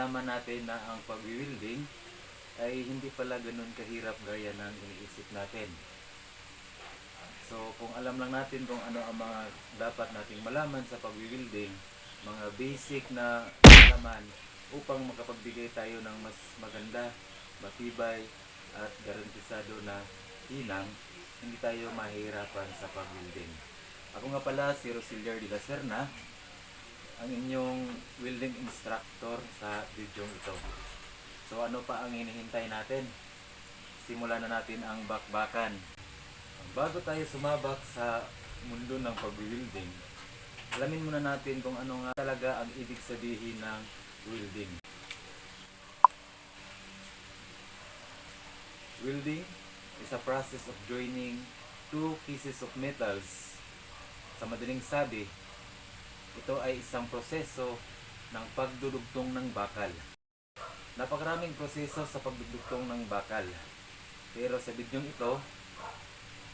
nalaman natin na ang pag-wielding ay hindi pala ganun kahirap gaya ng iniisip natin. So kung alam lang natin kung ano ang mga dapat nating malaman sa pag-wielding, mga basic na malaman upang makapagbigay tayo ng mas maganda, matibay at garantisado na hinang, hindi tayo mahihirapan sa pag-wielding. Ako nga pala si Rosiliar de la Serna, ang inyong welding instructor sa video ito. So ano pa ang hinihintay natin? Simulan na natin ang bakbakan. Bago tayo sumabak sa mundo ng pag-wielding, alamin muna natin kung ano nga talaga ang ibig sabihin ng welding. Welding is a process of joining two pieces of metals. Sa madaling sabi, ito ay isang proseso ng pagdudugtong ng bakal. Napakaraming proseso sa pagdudugtong ng bakal. Pero sa bidyong ito,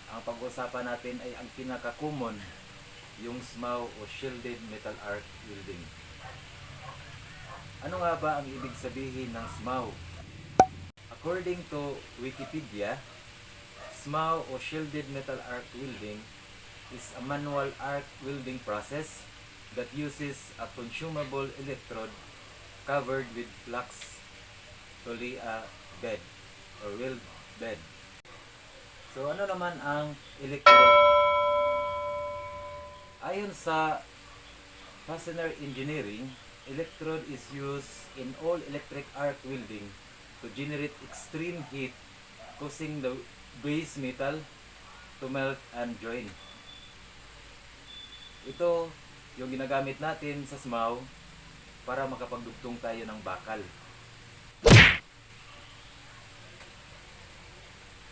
ang pag-uusapan natin ay ang pinaka-common, yung SMAW o Shielded Metal Arc Welding. Ano nga ba ang ibig sabihin ng SMAW? According to Wikipedia, SMAW o Shielded Metal Arc Welding is a manual arc welding process that uses a consumable electrode covered with flux to lay a bed or weld bed. So ano naman ang electrode? Ayon sa fastener engineering, electrode is used in all electric arc welding to generate extreme heat, causing the base metal to melt and join. Ito yung ginagamit natin sa SMAW para makapagdugtong tayo ng bakal.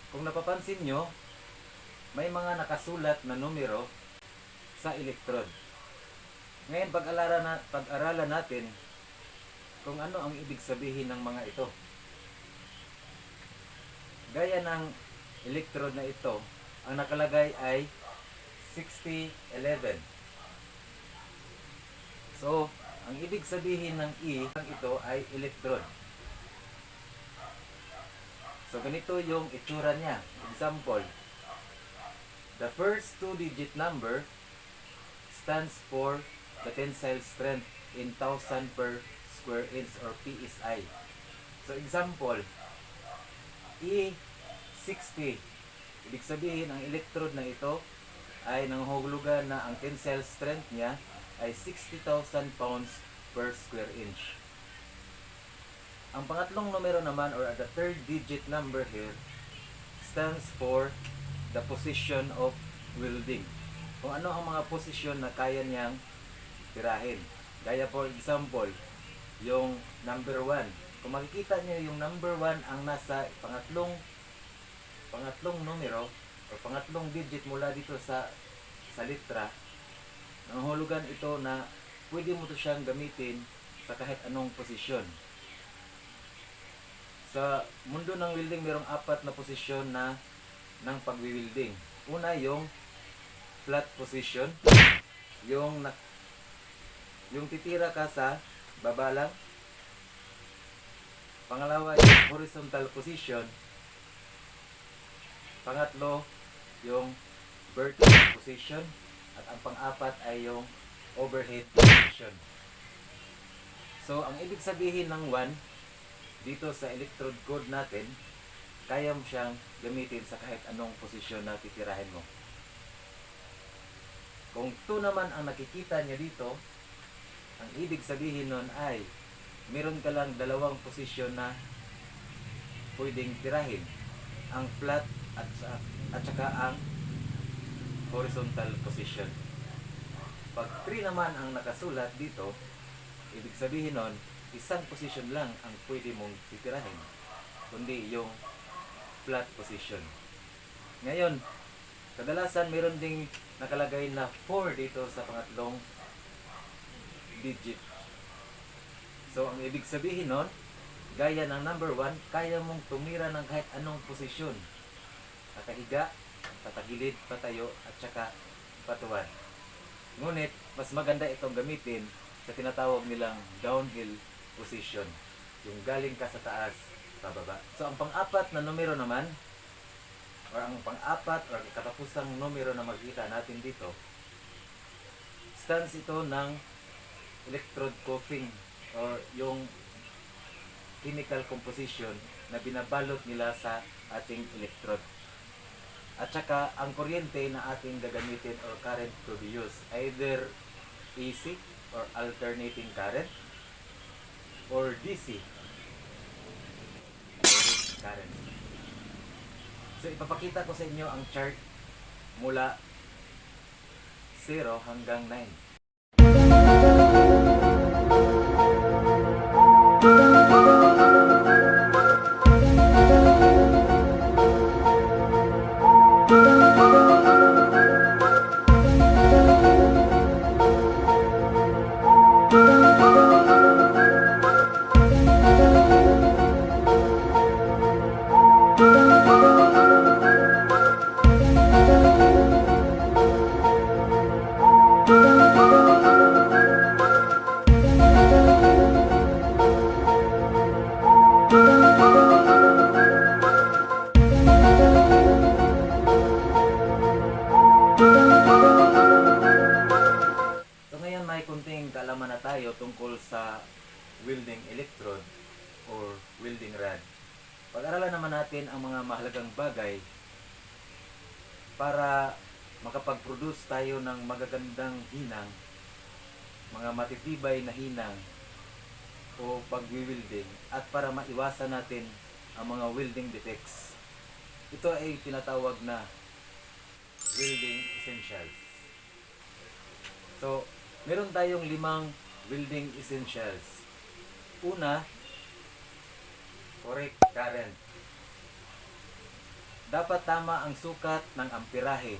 Kung napapansin nyo, may mga nakasulat na numero sa electrode. Ngayon pag-aralan natin kung ano ang ibig sabihin ng mga ito. Gaya ng electrode na ito, ang nakalagay ay 6011. So, ang ibig sabihin ng E ito ay electrode. So, ganito yung itsura niya. Example, the first two-digit number stands for the tensile strength in 1000 per square inch or PSI. So, example, E60. Ibig sabihin, ang electrode na ito ay nanghulugan na ang tensile strength niya ay 60,000 pounds per square inch. Ang pangatlong numero naman, or the third digit number here, stands for the position of welding. Kung ano ang mga posisyon na kaya niyang tirahin. Gaya for example, yung number 1. Kung makikita niyo yung number 1 ang nasa pangatlong numero o pangatlong digit mula dito sa litra, nanghulugan ito na pwede mo to siyang gamitin sa kahit anong posisyon. Sa mundo ng welding, mayroong 4 na posisyon na ng pag-wielding. Una, yung flat position, yung titira ka sa baba lang. Pangalawa, yung horizontal position. Pangatlo, yung vertical position. At ang pang-apat ay yung overhead position. So, ang ibig sabihin ng 1 dito sa electrode code natin, kaya mo siyang gamitin sa kahit anong posisyon na titirahin mo. Kung 2 naman ang nakikita niya dito, ang ibig sabihin nun ay meron ka lang 2 posisyon na pwedeng tirahin. Ang flat at saka ang horizontal position. Pag 3 naman ang nakasulat dito, ibig sabihin nun, isang position lang ang pwede mong titirahin, kundi yung flat position. Ngayon, kadalasan meron ding nakalagay na 4 dito sa pangatlong digit. So, ang ibig sabihin nun, gaya ng number 1, kaya mong tumira ng kahit anong posisyon. Patahiga, patagilid, patayo, at saka patuwad. Ngunit, mas maganda itong gamitin sa tinatawag nilang downhill position. Yung galing ka sa taas, pababa. So ang pang-apat na numero naman, or ang pang-apat or katapusang numero na makikita natin dito, stands ito ng electrode coughing or yung chemical composition na binabalot nila sa ating electrode. At saka ang kuryente na ating gagamitin or current to be used, either AC or alternating current or DC, direct current. So ipapakita ko sa inyo ang chart mula 0 hanggang 9. Kaalaman na tayo tungkol sa welding electrode or welding rod. Pag-aralan naman natin ang mga mahalagang bagay para makapag-produce tayo ng magagandang hinang, mga matitibay na hinang o pag-wielding, at para maiwasan natin ang mga welding defects. Ito ay tinatawag na welding essentials. So, meron tayong 5 welding essentials. Una, correct current. Dapat tama ang sukat ng amperahe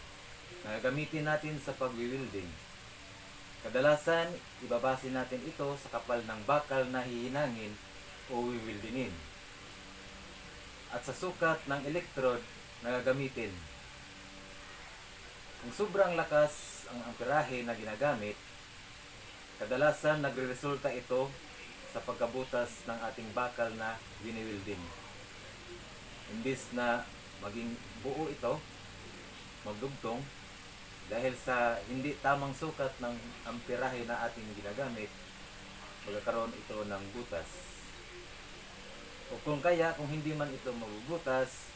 na gagamitin natin sa pag-welding. Kadalasan, ibabase natin ito sa kapal ng bakal na hihinangin o wiwildingin at sa sukat ng electrode na gagamitin. Kung sobrang lakas ang amperahe na ginagamit, kadalasan nagre-resulta ito sa pagkabutas ng ating bakal na wini-welding. Imbis na maging buo ito, magdugtong, dahil sa hindi tamang sukat ng amperahe na ating ginagamit, magkakaroon ito ng butas. O kung hindi man ito mabubutas,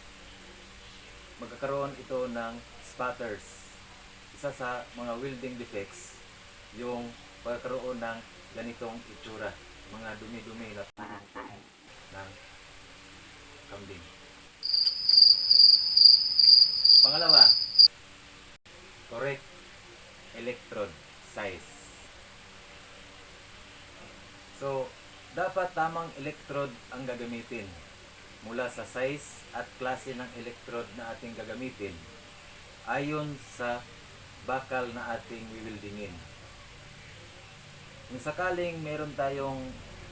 magkakaroon ito ng spatters. Isa sa mga welding defects, yung pagkakaroon ng ganitong itsura, mga dumi-dumi na ng kambing. Pangalawa, correct electrode size. So, dapat tamang electrode ang gagamitin mula sa size at klase ng electrode na ating gagamitin ayon sa bakal na ating wiwildingin. Kung sakaling meron tayong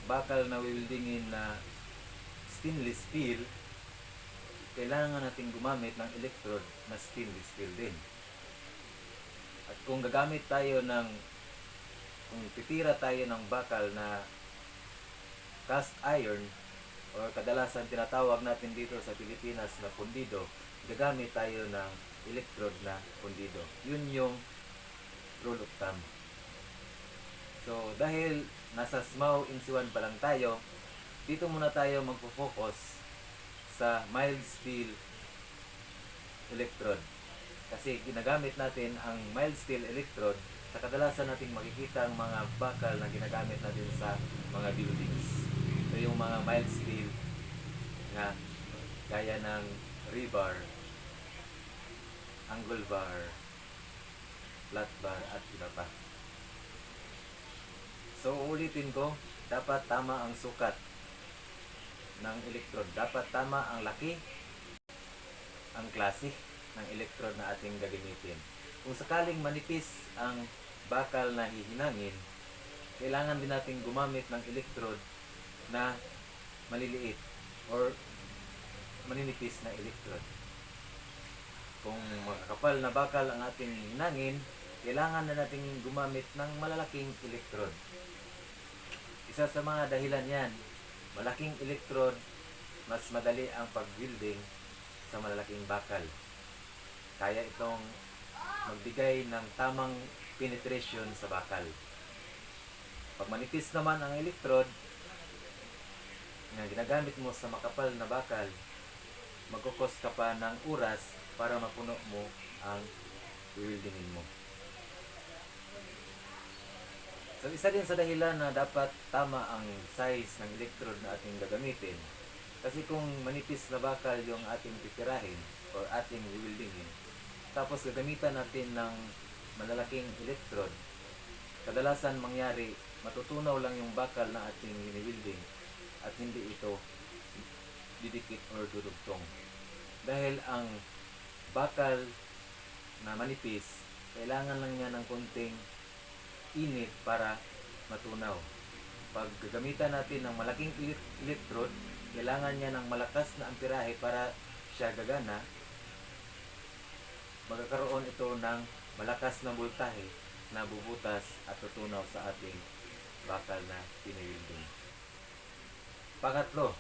bakal na wiwildingin na stainless steel, kailangan natin gumamit ng electrode na stainless steel din. At kung gagamit tayo kung titira tayo ng bakal na cast iron, o kadalasan tinatawag natin dito sa Pilipinas na pundido, gagamit tayo ng electrode na pundido. Yun yung rule of thumb. So, dahil nasa SMAW INSI-1 pa lang tayo, dito muna tayo magpo-focus sa mild steel electrode. Kasi ginagamit natin ang mild steel electrode sa kadalasan nating makikita ang mga bakal na ginagamit natin sa mga buildings. So, yung mga mild steel na gaya ng rebar, angle bar, flat bar, at iba pa. So, ulitin ko, dapat tama ang sukat ng electrode. Dapat tama ang laki, ang klase ng electrode na ating gagamitin. Kung sakaling manipis ang bakal na hihinangin, kailangan din natin gumamit ng electrode na maliliit or maninipis na electrode. Kung makakapal na bakal ang ating hihinangin, kailangan na natin gumamit ng malalaking electrode. Isa sa mga dahilan yan malaking electrode, mas madali ang pag-welding sa malalaking bakal. Kaya itong magbigay ng tamang penetration sa bakal. Pag manipis naman ang electrode na ginagamit mo sa makapal na bakal, magkukos ka pa ng oras para mapuno mo ang weldingin mo. So isa din sa dahilan na dapat tama ang size ng electrode na ating gagamitin. Kasi kung manipis na bakal yung ating titirahin or ating weldingin, tapos gagamitan natin ng malalaking electrode, kadalasan mangyari, matutunaw lang yung bakal na ating wini-welding at hindi ito didikit or dudugtong. Dahil ang bakal na manipis, kailangan lang niya ng konting init para matunaw. Pag gagamitan natin ng malaking electrode, kailangan niya ng malakas na amperahe para siya gagana. Magkakaroon ito ng malakas na voltahe na bubutas at tutunaw sa ating bakal na pinawilding. Pangatlo,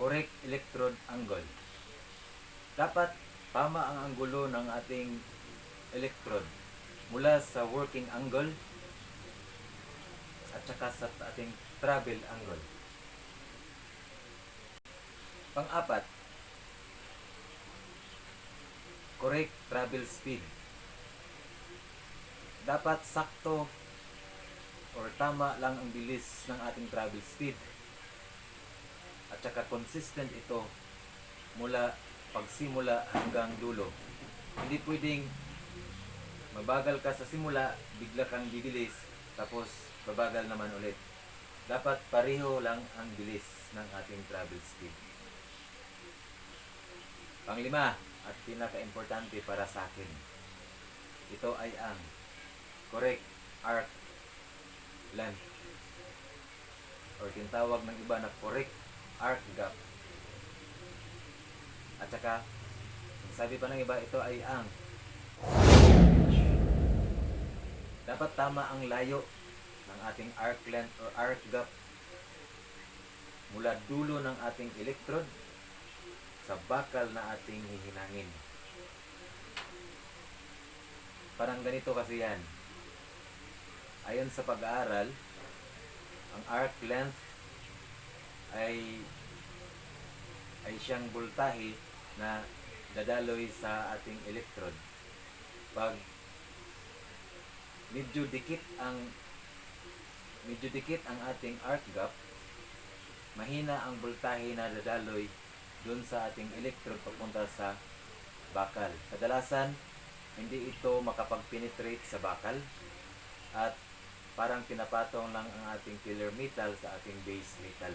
correct electrode angle. Dapat tama ang anggulo ng ating electrode mula sa working angle at saka sa ating travel angle. Pang-apat, correct travel speed. Dapat sakto or tama lang ang bilis ng ating travel speed at saka consistent ito mula pagsimula hanggang dulo. Hindi pwedeng mabagal ka sa simula, bigla kang bibilis, tapos babagal naman ulit. Dapat pareho lang ang bilis ng ating travel speed. Panglima at pinaka-importante para sa akin, ito ay ang correct arc length or tinatawag ng iba na correct arc gap. At saka, sabi pa ng iba, ito ay ang dapat tama ang layo ng ating arc length or arc gap mula dulo ng ating electrode sa bakal na ating hihinangin. Parang ganito kasi yan. Ayon sa pag-aaral, ang arc length ay siyang voltahe na dadaloy sa ating electrode. Pag medyo dikit ang ating arc gap, mahina ang voltahe na dadaloy dun sa ating electrode papunta sa bakal. Kadalasan, hindi ito makapag-penetrate sa bakal at parang pinapatong lang ang ating filler metal sa ating base metal.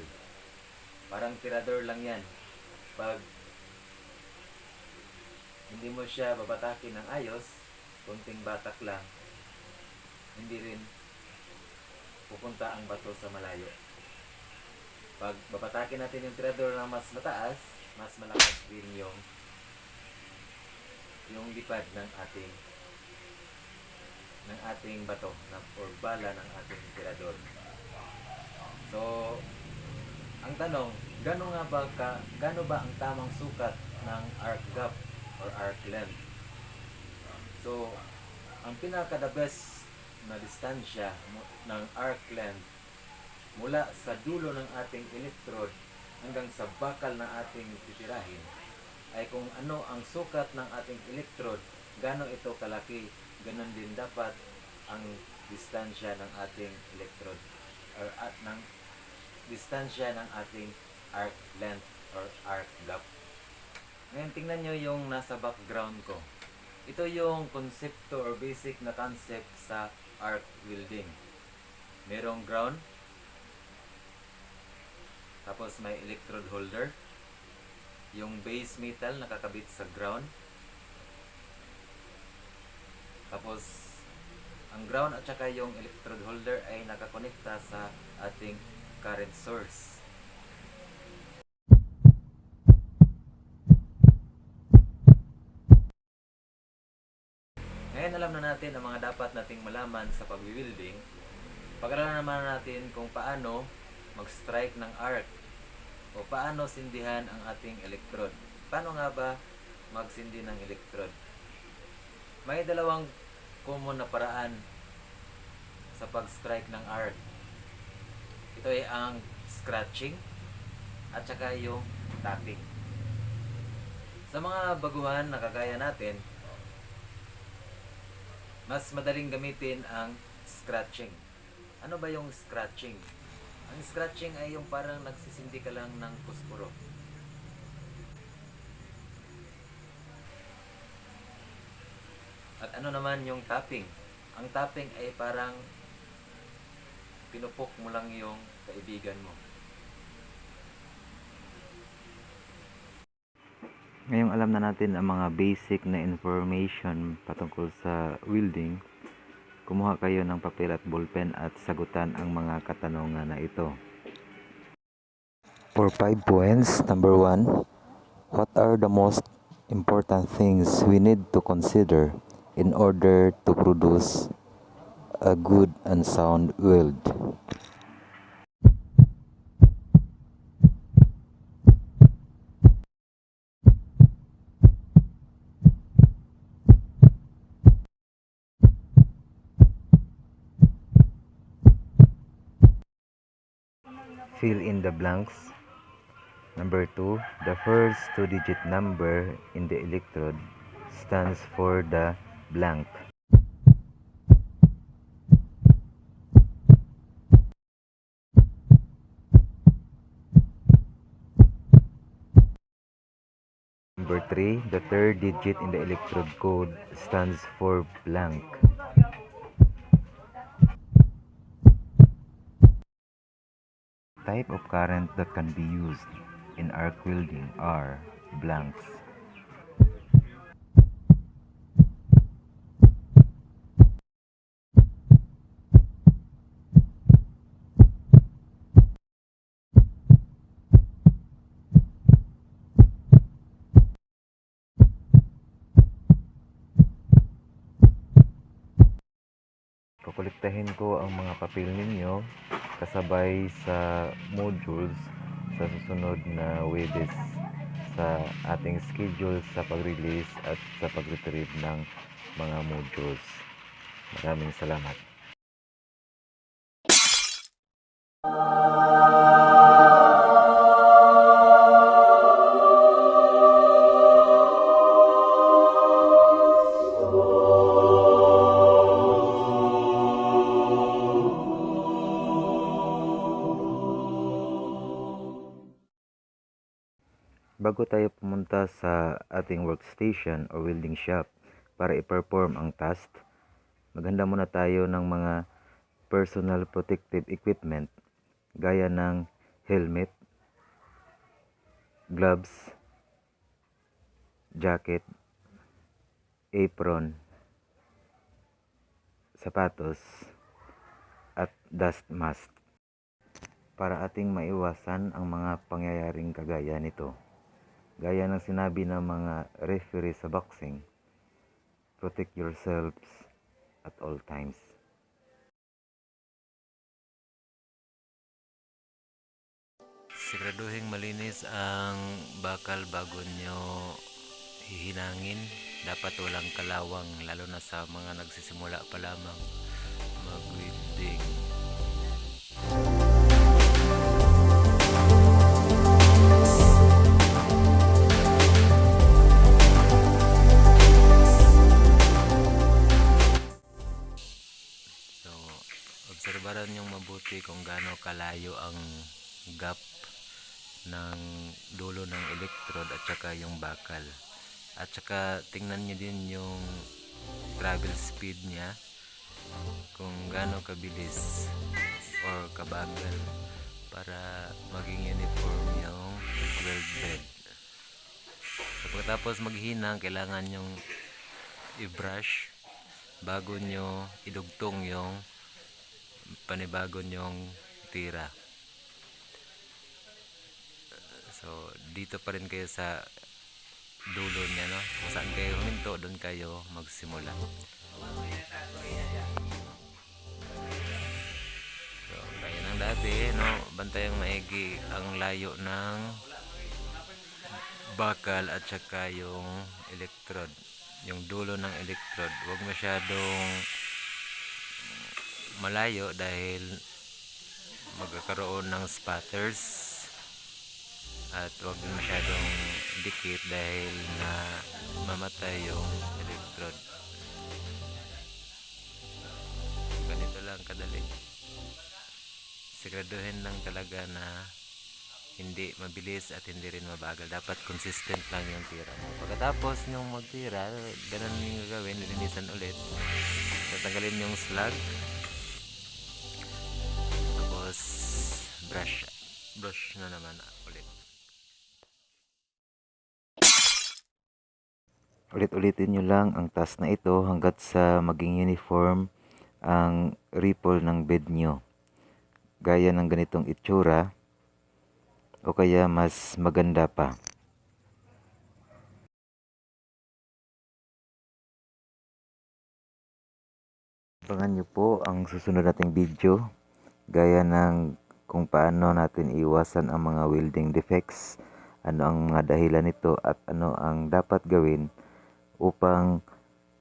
Parang tirador lang yan. Pag hindi mo siya babatakin ng ayos, konting batak lang, hindi rin pupunta ang bato sa malayo. Pag babatakin natin yung tirador na mas mataas, mas malakas din yung lipad ng ating bato or bala ng ating tirador. So, ang tanong, gano ba ang tamang sukat ng arc gap or arc length? So, ang pinaka-the best na distansya ng arc length mula sa dulo ng ating electrode hanggang sa bakal na ating titirahin ay kung ano ang sukat ng ating electrode, gano ito kalaki, ganon din dapat ang distansya ng ating electrode or ng distansya ng ating arc length or arc gap. Ngayon tingnan nyo yung nasa background ko. Ito yung konsepto or basic na concept sa arc welding. Merong ground, tapos may electrode holder, yung base metal nakakabit sa ground, tapos ang ground at saka yung electrode holder ay nakakonekta sa ating current source. Ngayon alam na natin ang mga dapat nating malaman sa pag-welding. Pag-aralan naman natin kung paano mag-strike ng arc o paano sindihan ang ating electrode. Paano nga ba magsindi ng electrode? May dalawang common na paraan sa pag-strike ng arc. Ito ay ang scratching at saka yung tapping. Sa mga baguhan na kagaya natin, mas madaling gamitin ang scratching. Ano ba yung scratching? Ang scratching ay yung parang nagsisindi ka lang ng puspuro. At ano naman yung tapping? Ang tapping ay parang pinupok mo lang yung kaibigan mo. Ngayong alam na natin ang mga basic na information patungkol sa welding, kumuha kayo ng papel at ballpen at sagutan ang mga katanungan na ito. For 5 points, number 1, what are the most important things we need to consider in order to produce a good and sound weld? Fill in the blanks. Number 2, the first 2-digit number in the electrode stands for the blank. Number 3, the third digit in the electrode code stands for blank. Type of current that can be used in arc welding are blanks. Kukolektahin ko ang mga papel ninyo kasabay sa modules sa susunod na Webes sa ating schedule sa pag-release at sa pag-retrieve ng mga modules. Maraming salamat. Bago tayo pumunta sa ating workstation o welding shop para i-perform ang task, maghanda muna tayo ng mga personal protective equipment gaya ng helmet, gloves, jacket, apron, sapatos, at dust mask para ating maiwasan ang mga pangyayaring kagaya nito. Gaya ng sinabi ng mga referee sa boxing, protect yourselves at all times. Siguraduhin malinis ang bakal bago nyo hihinangin. Dapat walang kalawang, lalo na sa mga nagsisimula pa lamang mag-welding. Obserbaran yung mabuti kung gaano kalayo ang gap ng dulo ng electrode at saka yung bakal. At saka tingnan nyo din yung travel speed niya, kung gaano kabilis or kabagal para maging uniform yung weld bed. So pagkatapos maghinang, kailangan yung i-brush bago nyo idugtong yung panibago nyong tira. So dito pa rin kayo sa dulo niya, no? Kung saan kayo huminto, doon kayo magsimula. sabi, no, bantayang maigi ang layo ng bakal at saka yung electrode, yung dulo ng electrode. Huwag masyadong malayo dahil magkakaroon ng spatters, at huwag din masyadong dikit dahil na mamatay yung electrode. Ganito lang kadali. Siguraduhin lang talaga na hindi mabilis at hindi rin mabagal. Dapat consistent lang yung tira mo. Pagkatapos yung magtira, ganun yung gagawin, linisan ulit. Tatanggalin yung slag. Tapos brush na naman ulit. Ulit-ulitin nyo lang ang task na ito hanggat sa maging uniform ang ripple ng bed nyo. Gaya ng ganitong itsura o kaya mas maganda pa. Abangan nyo po ang susunod nating video gaya ng kung paano natin iwasan ang mga welding defects, ano ang mga dahilan nito at ano ang dapat gawin upang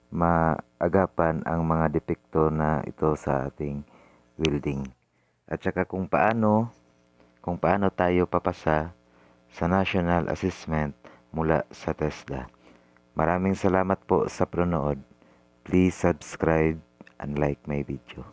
maagapan ang mga depekto na ito sa ating welding. At saka kung paano tayo papasa sa National Assessment mula sa TESDA. Maraming salamat po sa panonood. Please subscribe and like my video.